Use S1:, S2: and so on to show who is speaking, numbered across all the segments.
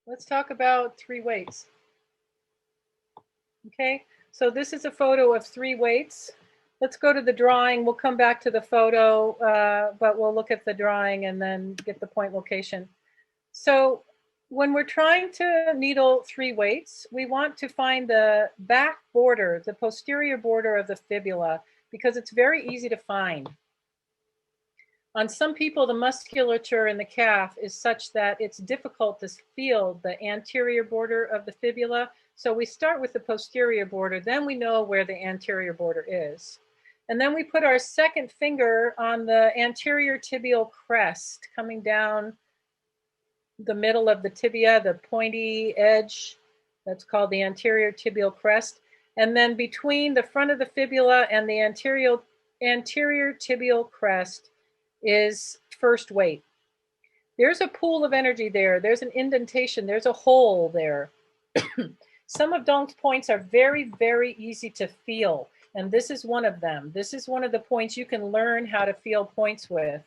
S1: Let's talk about 3 weights. Okay, so this is a photo of 3 weights. Let's go to the drawing. We'll come back to the photo, but we'll look at the drawing and then get the point location. So when we're trying to needle 3 weights, we want to find the back border, the posterior border of the fibula, because it's very easy to find. On some people, the musculature in the calf is such that it's difficult to feel the anterior border of the fibula. So we start with the posterior border, then we know where the anterior border is. And then we put our second finger on the anterior tibial crest coming down the middle of the tibia, the pointy edge, that's called the anterior tibial crest. And then between the front of the fibula and the anterior tibial crest is first weight. There's a pool of energy there. There's an indentation. There's a hole there. Some of Dong's points are very, very easy to feel. And this is one of them. This is one of the points you can learn how to feel points with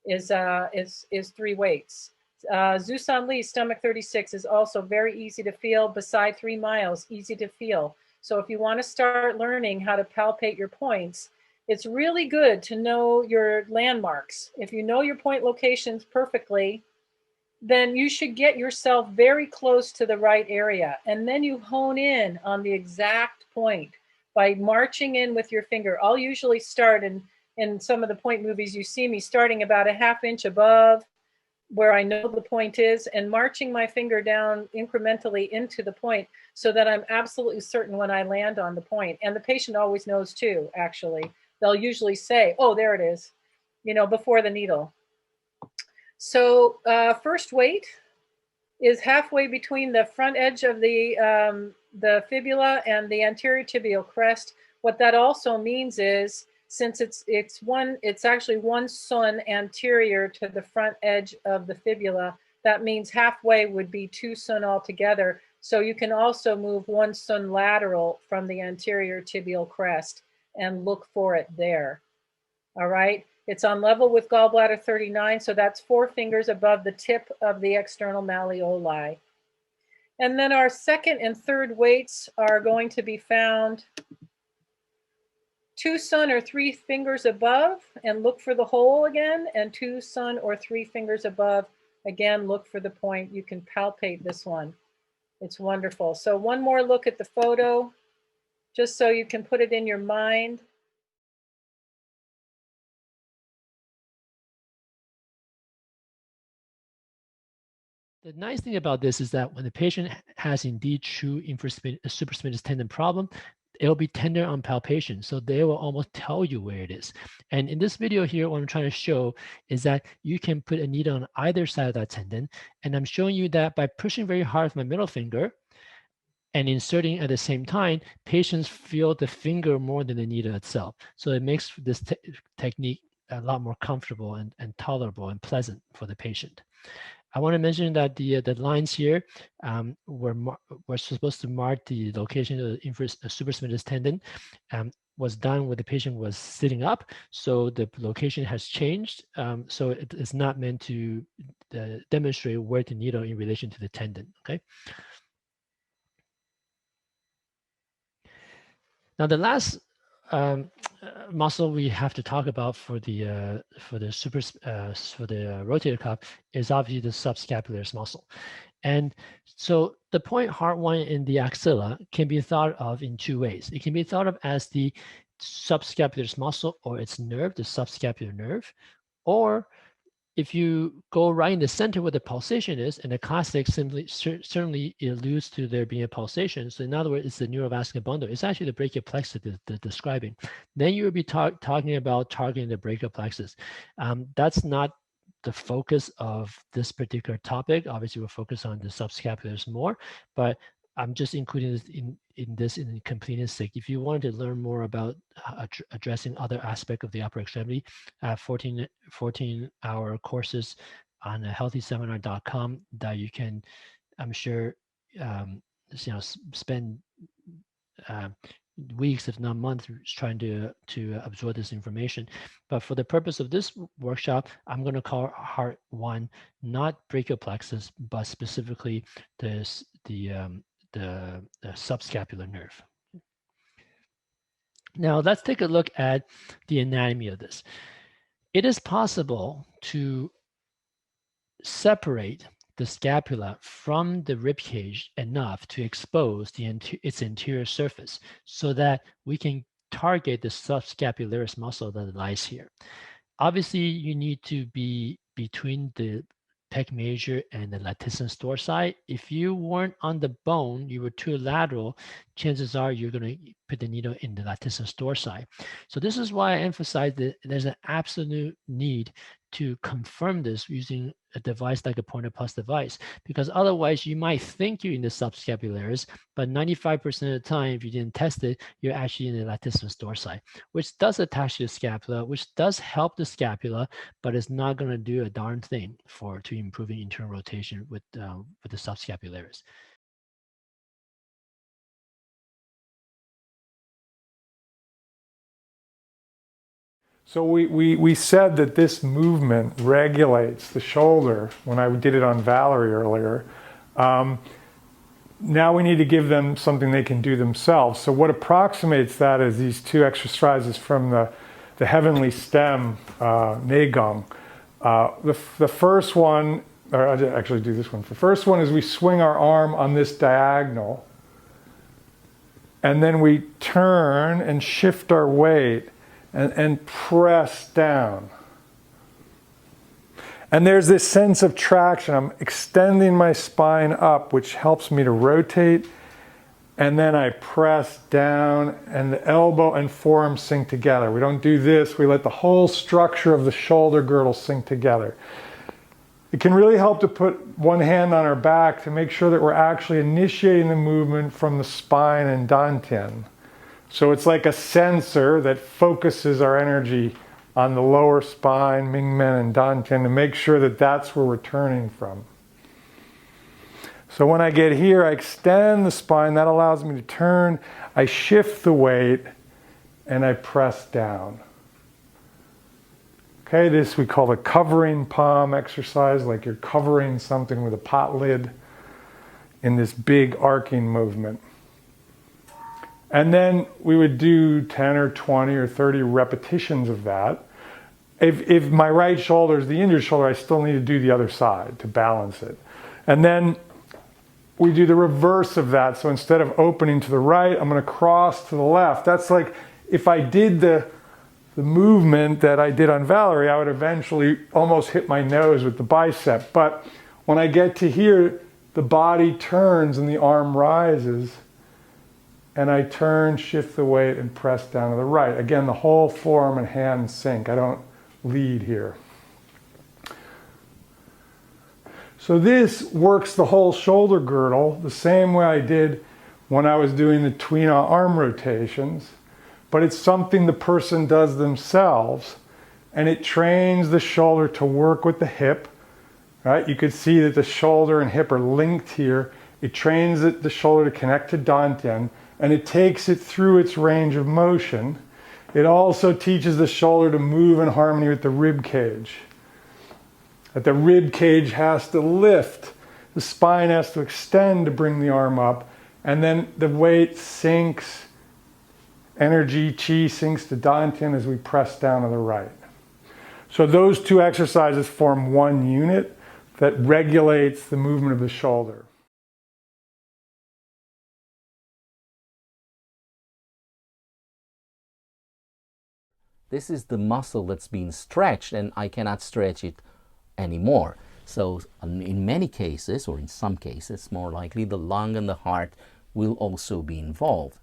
S1: is 3 weights. Zusan Lee's stomach 36 is also very easy to feel. Beside 3 miles, easy to feel. So if you want to start learning how to palpate your points, it's really good to know your landmarks. If you know your point locations perfectly, then you should get yourself very close to the right area. And then you hone in on the exact point by marching in with your finger. I'll usually start in some of the point movies, you see me starting about a ½ inch above where I know the point is and marching my finger down incrementally into the point so that I'm absolutely certain when I land on the point. And the patient always knows too, actually. They'll usually say, oh, there it is, you know, before the needle. So first weight is halfway between the front edge of the fibula and the anterior tibial crest. What that also means is, since it's actually 1 sun anterior to the front edge of the fibula, that means halfway would be 2 sun altogether. So you can also move 1 sun lateral from the anterior tibial crest and look for it there. All right, it's on level with gallbladder 39, so that's 4 fingers above the tip of the external malleoli. And then our second and third weights are going to be found 2 sun or 3 fingers above and look for the hole again, and 2 sun or 3 fingers above, again, look for the point. You can palpate this one. It's wonderful. So one more look at the photo, just so you can put it in your mind.
S2: The nice thing about this is that when the patient has indeed true supraspinatus tendon problem, it will be tender on palpation. So they will almost tell you where it is. And in this video here, what I'm trying to show is that you can put a needle on either side of that tendon. And I'm showing you that by pushing very hard with my middle finger and inserting at the same time, patients feel the finger more than the needle itself. So it makes this technique a lot more comfortable and tolerable and pleasant for the patient. I want to mention that the lines here were supposed to mark the location of the supraspinatus tendon. Was done when the patient was sitting up, so the location has changed. So it is not meant to demonstrate where the needle in relation to the tendon. Okay. Now the last muscle we have to talk about for the rotator cuff is obviously the subscapularis muscle. And so the point heart one in the axilla can be thought of in 2 ways. It can be thought of as the subscapularis muscle or its nerve, the subscapular nerve, or if you go right in the center where the pulsation is, and the classic certainly alludes to there being a pulsation. So in other words, it's the neurovascular bundle. It's actually the brachial plexus that describing. Then you would be talking about targeting the brachial plexus. That's not the focus of this particular topic. Obviously, we'll focus on the subscapularis more, but I'm just including this in completeness sake. If you wanted to learn more about addressing other aspects of the upper extremity, 14-hour courses on healthyseminar.com that you can, I'm sure, spend weeks, if not months, trying to absorb this information. But for the purpose of this workshop, I'm going to call heart 1, not brachial plexus, but specifically the subscapular nerve. Now let's take a look at the anatomy of this. It is possible to separate the scapula from the rib cage enough to expose its interior surface so that we can target the subscapularis muscle that lies here. Obviously, you need to be between the pec major and the latissimus dorsi. If you weren't on the bone, you were too lateral, chances are you're going to put the needle in the latissimus dorsi. So this is why I emphasize that there's an absolute need to confirm this using a device like a pointer plus device, because otherwise you might think you're in the subscapularis, but 95% of the time, if you didn't test it, you're actually in the latissimus dorsi, which does attach to the scapula, which does help the scapula, but it's not going to do a darn thing to improving internal rotation with the subscapularis.
S3: So we said that this movement regulates the shoulder when I did it on Valerie earlier. Now we need to give them something they can do themselves. So what approximates that is these 2 exercises from the heavenly stem, Neigong. The first one, or I'll actually do this one. The first one is we swing our arm on this diagonal, and then we turn and shift our weight and press down. And there's this sense of traction. I'm extending my spine up, which helps me to rotate. And then I press down, and the elbow and forearm sink together. We don't do this. We let the whole structure of the shoulder girdle sink together. It can really help to put one hand on our back to make sure that we're actually initiating the movement from the spine and dantian. So it's like a sensor that focuses our energy on the lower spine, Mingmen and dantian, to make sure that that's where we're turning from. So when I get here, I extend the spine. That allows me to turn. I shift the weight, and I press down. Okay, this we call the covering palm exercise, like you're covering something with a pot lid in this big arcing movement. And then we would do 10 or 20 or 30 repetitions of that. If my right shoulder is the injured shoulder, I still need to do the other side to balance it. And then we do the reverse of that. So instead of opening to the right, I'm going to cross to the left. That's like if I did the movement that I did on Valerie, I would eventually almost hit my nose with the bicep. But when I get to here, the body turns and the arm rises. And I turn, shift the weight, and press down to the right. Again, the whole forearm and hand sink. I don't lead here. So this works the whole shoulder girdle the same way I did when I was doing the Tuina arm rotations, but it's something the person does themselves, and it trains the shoulder to work with the hip. Right? You could see that the shoulder and hip are linked here. It trains the shoulder to connect to dantian, and it takes it through its range of motion. It also teaches the shoulder to move in harmony with the rib cage. That the rib cage has to lift, the spine has to extend to bring the arm up, and then the weight sinks, energy, chi sinks to dantian as we press down to the right. So those 2 exercises form one unit that regulates the movement of the shoulder.
S4: This is the muscle that's being stretched, and I cannot stretch it anymore. So in many cases, or in some cases, more likely, the lung and the heart will also be involved.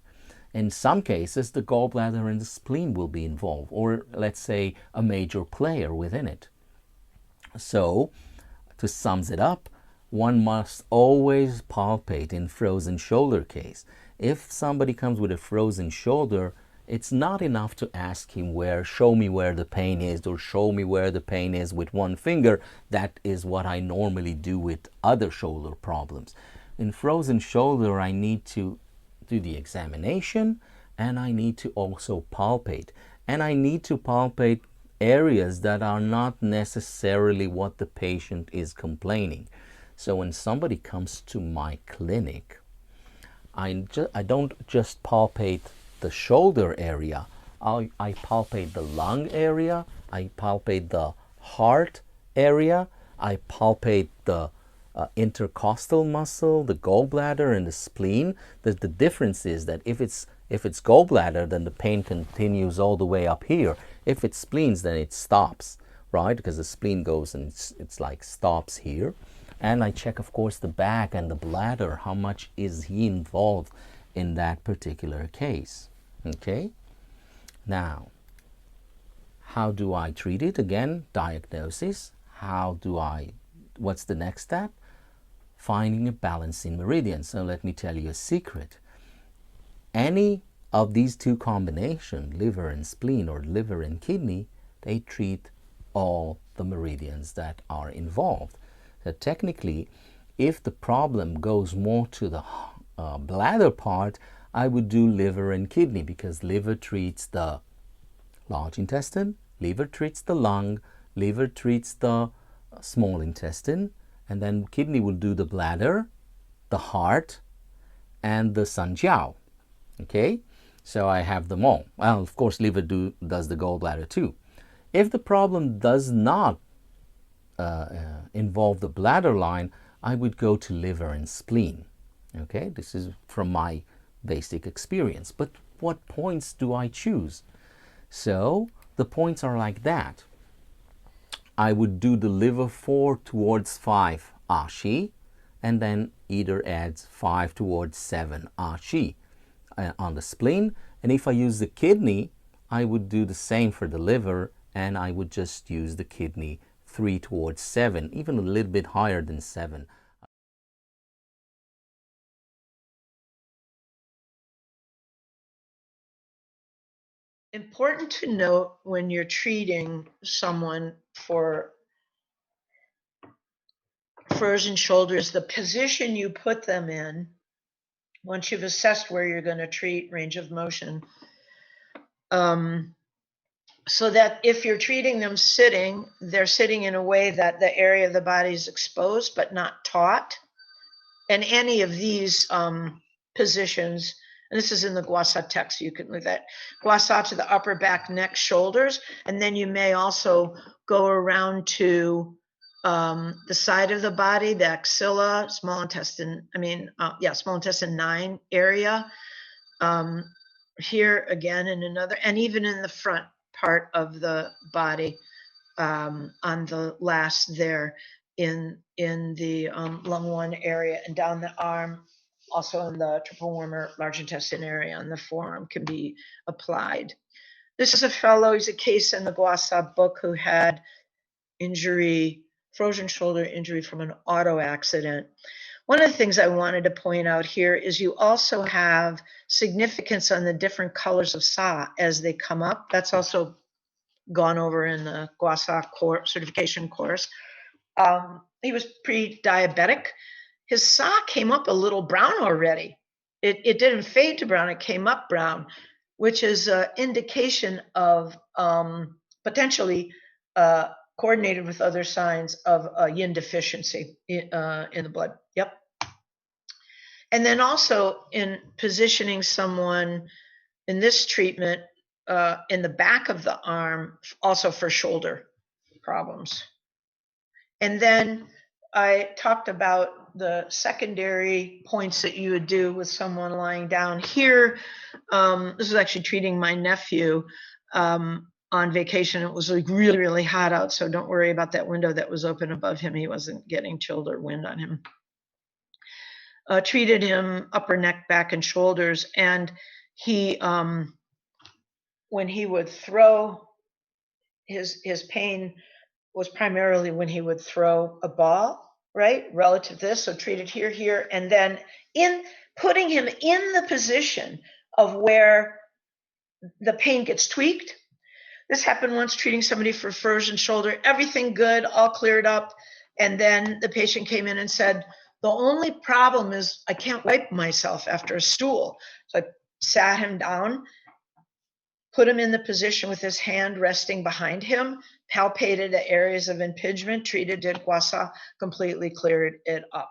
S4: In some cases, the gallbladder and the spleen will be involved, or let's say a major player within it. So, to sum it up, one must always palpate in frozen shoulder case. If somebody comes with a frozen shoulder, it's not enough to ask him show me where the pain is, or show me where the pain is with one finger. That is what I normally do with other shoulder problems. In frozen shoulder, I need to do the examination and I need to also palpate. And I need to palpate areas that are not necessarily what the patient is complaining. So when somebody comes to my clinic, I don't just palpate the shoulder area. I palpate the lung area, I palpate the heart area, I palpate the intercostal muscle, the gallbladder, and the spleen. The difference is that if it's gallbladder, then the pain continues all the way up here. If it's spleens, then it stops, right? Because the spleen goes and it's like stops here. And I check, of course, the back and the bladder. How much is he involved in that particular case? Okay. Now, how do I treat it? Again, diagnosis. What's the next step? Finding a balance in meridian. So let me tell you a secret. Any of these two combinations, liver and spleen or liver and kidney, they treat all the meridians that are involved. So technically, if the problem goes more to the bladder part, I would do liver and kidney, because liver treats the large intestine, liver treats the lung, liver treats the small intestine, and then kidney will do the bladder, the heart, and the sanjiao. Okay, so I have them all. Well, of course, liver does the gallbladder too. If the problem does not involve the bladder line, I would go to liver and spleen. Okay, this is from my basic experience. But what points do I choose? So the points are like that. I would do the liver 4 towards 5 Ashi, and then either adds 5 towards 7 Ashi on the spleen. And if I use the kidney, I would do the same for the liver, and I would just use the kidney 3 towards 7, even a little bit higher than 7.
S5: Important to note when you're treating someone for frozen shoulders, the position you put them in, once you've assessed where you're going to treat, range of motion, so that if you're treating them sitting, they're sitting in a way that the area of the body is exposed but not taut. And any of these positions, and this is in the Guasa text, you can look at Guasa to the upper back, neck, shoulders, and then you may also go around to the side of the body, the axilla, small intestine 9 area. Here again in another, and even in the front part of the body, on the last there in the lung 1 area, and down the arm, also in the triple warmer large intestine area on the forearm can be applied. This is a fellow, he's a case in the Guasa book who had injury, frozen shoulder injury from an auto accident. One of the things I wanted to point out here is you also have significance on the different colors of Sa as they come up. That's also gone over in the Guasa certification course. He was pre-diabetic. His Sa came up a little brown already. It didn't fade to brown, it came up brown, which is an indication of potentially coordinated with other signs of yin deficiency in the blood. Yep. And then also in positioning someone in this treatment in the back of the arm, also for shoulder problems. And then I talked about the secondary points that you would do with someone lying down here. This is actually treating my nephew on vacation. It was like really, really hot out, so don't worry about that window that was open above him. He wasn't getting chilled or wind on him. Treated him upper neck, back, and shoulders, and he, when he would throw, his pain was primarily when he would throw a ball, right, relative to this. So treated here, and then in putting him in the position of where the pain gets tweaked. This happened once treating somebody for frozen shoulder, everything good, all cleared up. And then the patient came in and said, the only problem is I can't wipe myself after a stool. So I sat him down, put him in the position with his hand resting behind him, palpated the areas of impingement, treated it Guasa, completely cleared it up.